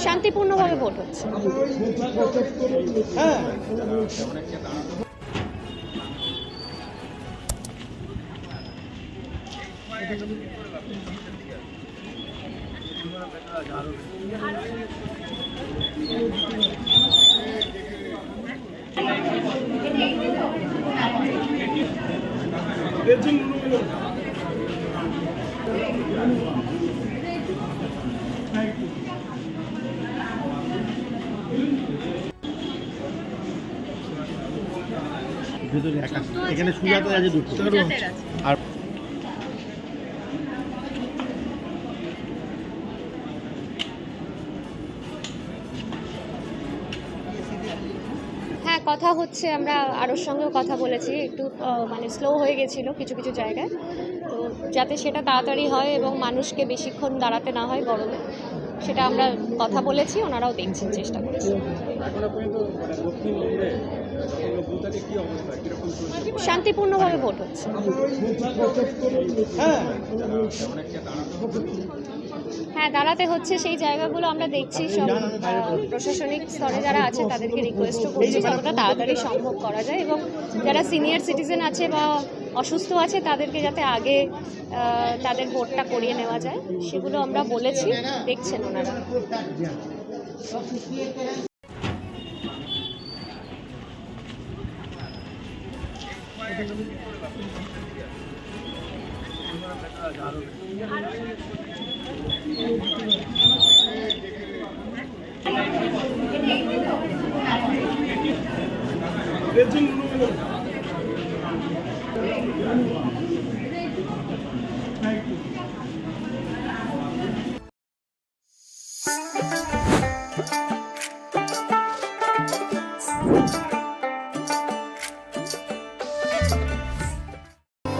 শান্তিপূর্ণভাবে ভোট হচ্ছে। এখানে সুজাতা আছে দুটো আর হ্যাঁ, কথা হচ্ছে, আমরা আরোর সঙ্গেও কথা বলেছি, একটু মানে স্লো হয়ে গেছিলো কিছু কিছু জায়গায়, তো যাতে সেটা তাড়াতাড়ি হয় এবং মানুষকে বেশিক্ষণ দাঁড়াতে না হয় গরমে, সেটা আমরা কথা বলেছি, ওনারাও দেখছেন, চেষ্টা করছেন। শান্তিপূর্ণভাবে ভোট হচ্ছে। হ্যাঁ, দাঁড়াতে হচ্ছে, সেই জায়গাগুলো আমরা দেখছি, সব প্রশাসনিক স্তরে যারা আছে তাদেরকে রিকোয়েস্টও করছি যতটা তাড়াতাড়ি সম্ভব করা যায়, এবং যারা সিনিয়র সিটিজেন আছে বা অসুস্থ আছে তাদেরকে যাতে আগে তাদের ভোটটা করিয়ে নেওয়া যায়, সেগুলো আমরা বলেছি, দেখছেন ওনারা।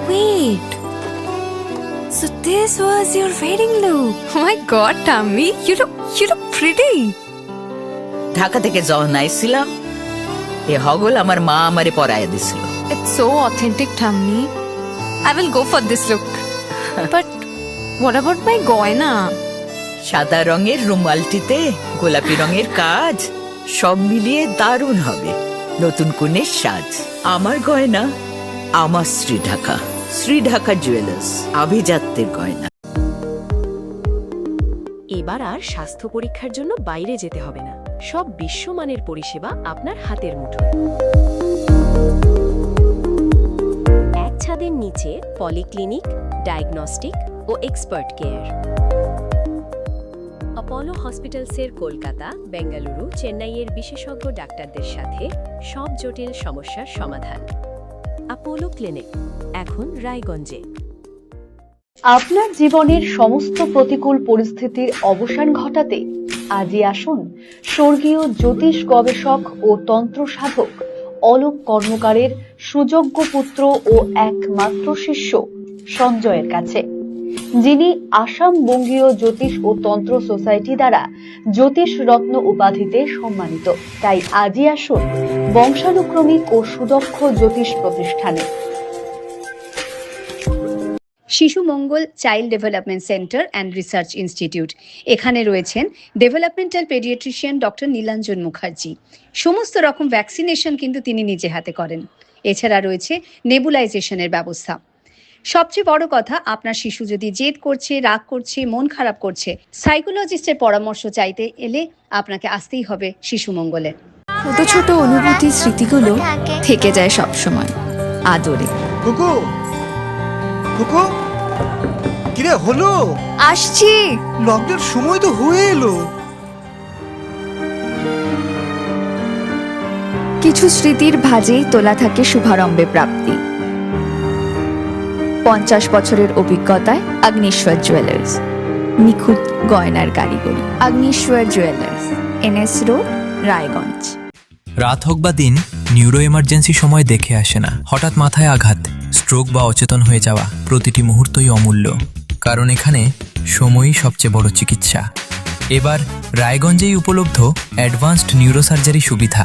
Wait. So this was your wedding look. Oh my god, Tammy, you look pretty. Dhaka থেকে যখন আইছিলাম এ হগল আমার মা আমারে পরায় দিছিল। It's so authentic, Tammy. I will go for this look. But what about my goina? সাদা রঙের রুমালটিতে গোলাপি রঙের কাজ, সব মিলিয়ে দারুণ হবে নতুন কনের সাজ। আমার গয়না আমার শ্রী ঢাকা জুয়েলার্স, আভিজাত্যের গয়না। এবার আর স্বাস্থ্য পরীক্ষার জন্য বাইরে যেতে হবে না, সব বিশ্বমানের পরিষেবা আপনার হাতের মুঠোয়। এক ছাদের নিচে পলিক্লিনিক, ডায়াগনস্টিক ও এক্সপার্ট কেয়ার। অপোলো হসপিটালসের কলকাতা, বেঙ্গালুরু, চেন্নাইয়ের বিশেষজ্ঞ ডাক্তারদের সাথে সব জটিল সমস্যার সমাধান। অপোলো ক্লিনিক এখন রায়গঞ্জে। আপনার জীবনের সমস্ত প্রতিকূল পরিস্থিতির অবসান ঘটাতে আজই আসুন স্বর্গীয় জ্যোতিষ গবেষক ও তন্ত্র সাধক অলোক কর্মকারের সুযোগ্য পুত্র ও একমাত্র শিষ্য সঞ্জয়ের কাছে, যিনি আসাম বঙ্গীয় জ্যোতিষ ও তন্ত্র সোসাইটি দ্বারা জ্যোতিষ রত্ন উপাধিতে সম্মানিত। তাই আজই আসুন বংশানুক্রমিক ও সুদক্ষ জ্যোতিষ প্রতিষ্ঠানে। Shishu Mangal child development centre and research institute, এখানে রয়েছেন developmental paediatrician doctor Nilanjan Mukherjee. সমস্ত রকম ভ্যাকসিনেশন কিন্তু তিনি নিজে হাতে করেন। এছাড়া রয়েছে নেবুলাইজেশনের ব্যবস্থা। সবচেয়ে বড় কথা, আপনার শিশু যদি জেদ করছে, রাগ করছে, মন খারাপ করছে, সাইকোলজিস্টের পরামর্শ চাইতে এলে আপনাকে আসতেই হবে শিশু মঙ্গলে। ছোট ছোট অনুভূতি, স্মৃতিগুলো থেকে যায় সব সময় আদরে। কিরে হলো? আসছি। লকডাউন সময় তো হয়ে এলো। কিছু স্মৃতির ভাজেই তোলা থাকে শুভারম্ভে প্রাপ্তি। 50 বছরের অভিজ্ঞতায় অগ্নিশ্বর জুয়েলার্স, নিখুঁত গয়নার কারিগরি। Agnishwar jewellers, NS road, Raiganj. রাত হোক বা দিন, নিউরো এমার্জেন্সি সময় দেখে আসে না। হঠাৎ মাথায় আঘাত, স্ট্রোক বা অচেতন হয়ে যাওয়া, প্রতিটি মুহূর্তই অমূল্য, কারণ এখানে সময়ই সবচেয়ে বড় চিকিৎসা। এবার রায়গঞ্জেই উপলব্ধ অ্যাডভান্সড নিউরোসার্জারি সুবিধা।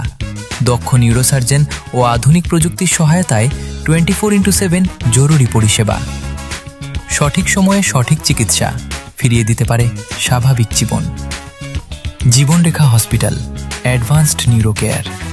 দক্ষ নিউরোসার্জন ও আধুনিক প্রযুক্তির সহায়তায় 24x7 জরুরি পরিষেবা। সঠিক সময়ে সঠিক চিকিৎসা ফিরিয়ে দিতে পারে স্বাভাবিক জীবন। জীবনরেখা হসপিটাল, অ্যাডভান্সড নিউরো কেয়ার।